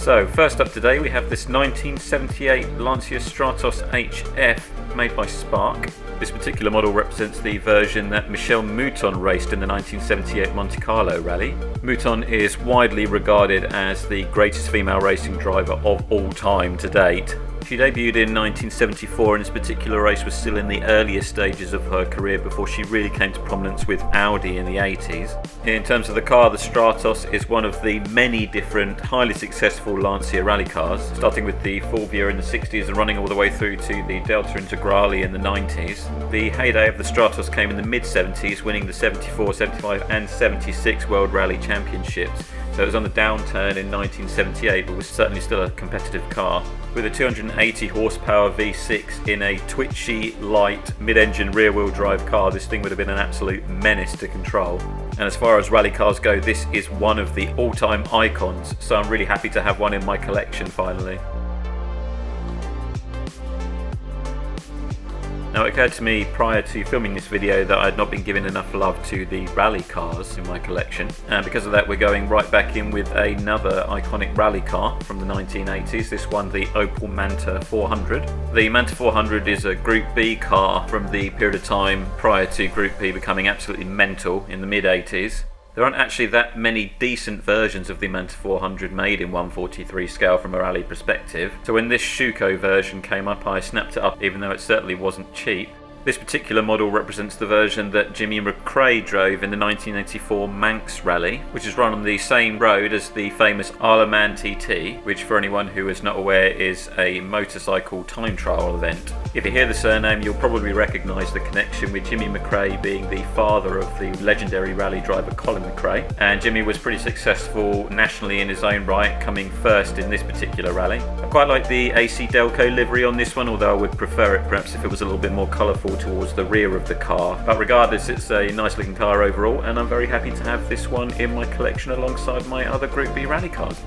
So first up today we have this 1978 Lancia Stratos HF made by Spark. This particular model represents the version that Michelle Mouton raced in the 1978 Monte Carlo Rally. Mouton is widely regarded as the greatest female racing driver of all time to date. She debuted in 1974 and this particular race was still in the earlier stages of her career before she really came to prominence with Audi in the 80s. In terms of the car, the Stratos is one of the many different highly successful Lancia rally cars, starting with the Fulvia in the 60s and running all the way through to the Delta Integrale in the 90s. The heyday of the Stratos came in the mid-70s, winning the 74, 75 and 76 World Rally Championships. So it was on the downturn in 1978, but was certainly still a competitive car. With a 280 horsepower V6 in a twitchy, light, mid-engine rear-wheel drive car, this thing would have been an absolute menace to control. And as far as rally cars go, this is one of the all-time icons, so I'm really happy to have one in my collection finally. Now it occurred to me prior to filming this video that I had not been giving enough love to the rally cars in my collection, and because of that we're going right back in with another iconic rally car from the 1980s, this one the Opel Manta 400. The Manta 400 is a Group B car from the period of time prior to Group B becoming absolutely mental in the mid-80s. There aren't actually that many decent versions of the Manta 400 made in 1/43 scale from a rally perspective, so when this Schuko version came up I snapped it up even though it certainly wasn't cheap. This particular model represents the version that Jimmy McRae drove in the 1984 Manx Rally, which is run on the same road as the famous Isle of Man TT, which for anyone who is not aware is a motorcycle time trial event. If you hear the surname you'll probably recognise the connection with Jimmy McRae being the father of the legendary rally driver Colin McRae, and Jimmy was pretty successful nationally in his own right, coming first in this particular rally. I quite like the AC Delco livery on this one, although I would prefer it perhaps if it was a little bit more colourful towards the rear of the car, but regardless it's a nice looking car overall and I'm very happy to have this one in my collection alongside my other Group B rally cars.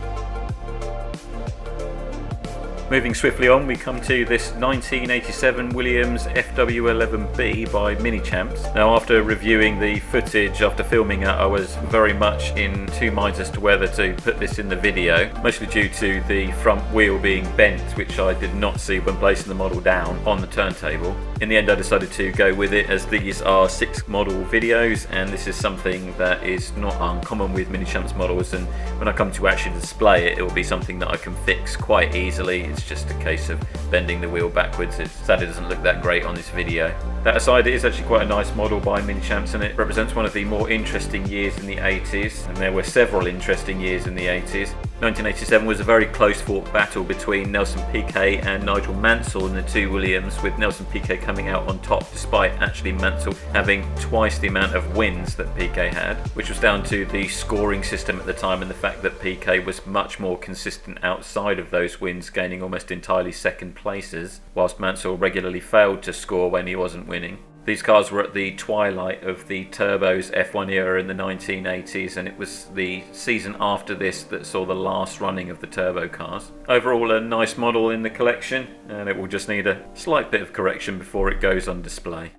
Moving swiftly on, we come to this 1987 Williams FW11B by Mini Champs. Now after reviewing the footage after filming it, I was very much in two minds as to whether to put this in the video, mostly due to the front wheel being bent, which I did not see when placing the model down on the turntable. In the end I decided to go with it as these are 6 model videos and this is something that is not uncommon with Mini Champs models, and when I come to actually display it, it will be something that I can fix quite easily. It's just a case of bending the wheel backwards. It sadly doesn't look that great on this video. That aside, it is actually quite a nice model by Mini Champs and it represents one of the more interesting years in the 80s, and there were several interesting years in the 80s. 1987 was a very close fought battle between Nelson Piquet and Nigel Mansell in the two Williams, with Nelson Piquet coming out on top despite actually Mansell having twice the amount of wins that Piquet had, which was down to the scoring system at the time and the fact that Piquet was much more consistent outside of those wins, gaining almost entirely second places, whilst Mansell regularly failed to score when he wasn't winning. These cars were at the twilight of the Turbos F1 era in the 1980s, and it was the season after this that saw the last running of the turbo cars. Overall a nice model in the collection, and it will just need a slight bit of correction before it goes on display.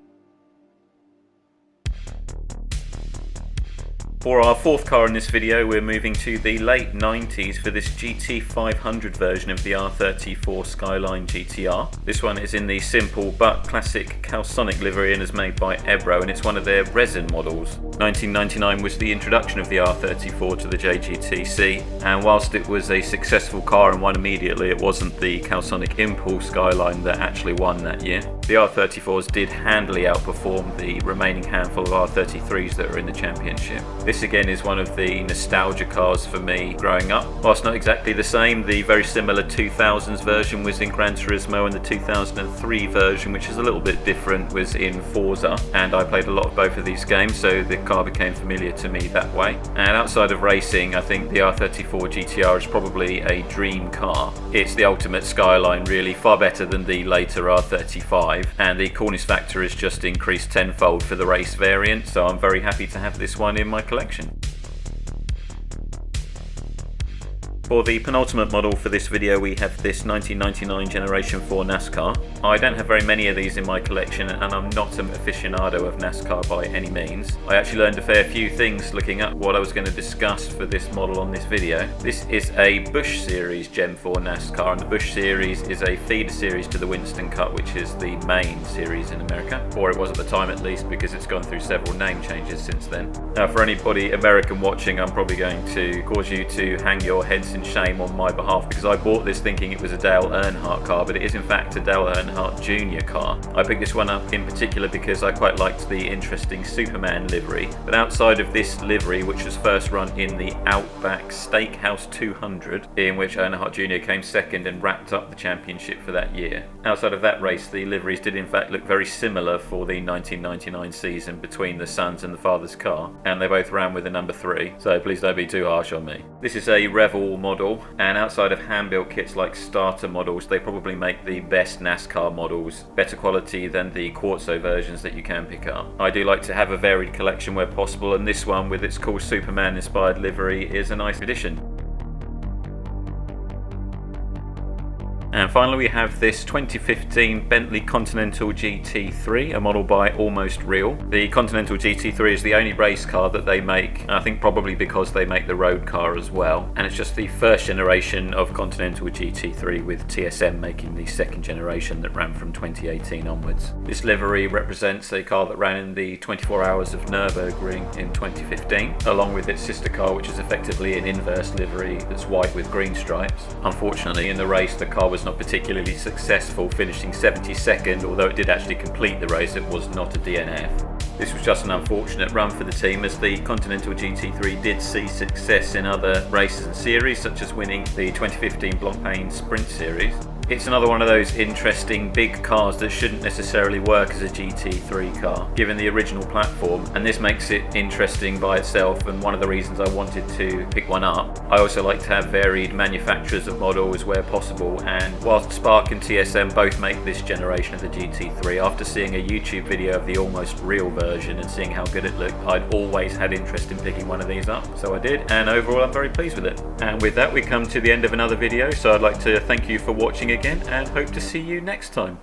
For our fourth car in this video, we're moving to the late 90s for this GT500 version of the R34 Skyline GTR. This one is in the simple but classic Calsonic livery and is made by Ebro, and it's one of their resin models. 1999 was the introduction of the R34 to the JGTC, and whilst it was a successful car and won immediately, it wasn't the Calsonic Impulse Skyline that actually won that year. The R34s did handily outperform the remaining handful of R33s that are in the championship. This again is one of the nostalgia cars for me growing up. Whilst not exactly the same, the very similar 2000s version was in Gran Turismo and the 2003 version, which is a little bit different, was in Forza, and I played a lot of both of these games, so the car became familiar to me that way. And outside of racing, I think the R34 GTR is probably a dream car. It's the ultimate Skyline really, far better than the later R35, and the cornice factor has just increased tenfold for the race variant, so I'm very happy to have this one in my collection. For the penultimate model for this video, we have this 1999 Generation 4 NASCAR. I don't have very many of these in my collection, and I'm not an aficionado of NASCAR by any means. I actually learned a fair few things looking up what I was going to discuss for this model on this video. This is a Busch Series Gen 4 NASCAR, and the Busch Series is a feeder series to the Winston Cup, which is the main series in America, or it was at the time at least, because it's gone through several name changes since then. Now, for anybody American watching, I'm probably going to cause you to hang your heads in shame on my behalf, because I bought this thinking it was a Dale Earnhardt car, but it is in fact a Dale Earnhardt Jr. car. I picked this one up in particular because I quite liked the interesting Superman livery, but outside of this livery, which was first run in the Outback Steakhouse 200, in which Earnhardt Jr. came second and wrapped up the championship for that year. Outside of that race, the liveries did in fact look very similar for the 1999 season between the son's and the father's car, and they both ran with the number 3, so please don't be too harsh on me. This is a Revel model, and outside of hand-built kits like starter models, they probably make the best NASCAR models, better quality than the Quartzo versions that you can pick up. I do like to have a varied collection where possible, and this one with its cool Superman inspired livery is a nice addition. And finally, we have this 2015 Bentley Continental GT3, a model by Almost Real. The Continental GT3 is the only race car that they make, and I think probably because they make the road car as well. And it's just the first generation of Continental GT3, with TSM making the second generation that ran from 2018 onwards. This livery represents a car that ran in the 24 Hours of Nürburgring in 2015, along with its sister car, which is effectively an inverse livery that's white with green stripes. Unfortunately, in the race, the car was not particularly successful, finishing 72nd, although it did actually complete the race. It was not a DNF. This was just an unfortunate run for the team, as the Continental GT3 did see success in other races and series, such as winning the 2015 Blancpain Sprint Series. It's another one of those interesting big cars that shouldn't necessarily work as a GT3 car, given the original platform, and this makes it interesting by itself, and one of the reasons I wanted to pick one up. I also like to have varied manufacturers of models where possible, and whilst Spark and TSM both make this generation of the GT3, after seeing a YouTube video of the Almost Real version and seeing how good it looked, I'd always had interest in picking one of these up, so I did, and overall I'm very pleased with it. And with that, we come to the end of another video, so I'd like to thank you for watching again, and hope to see you next time.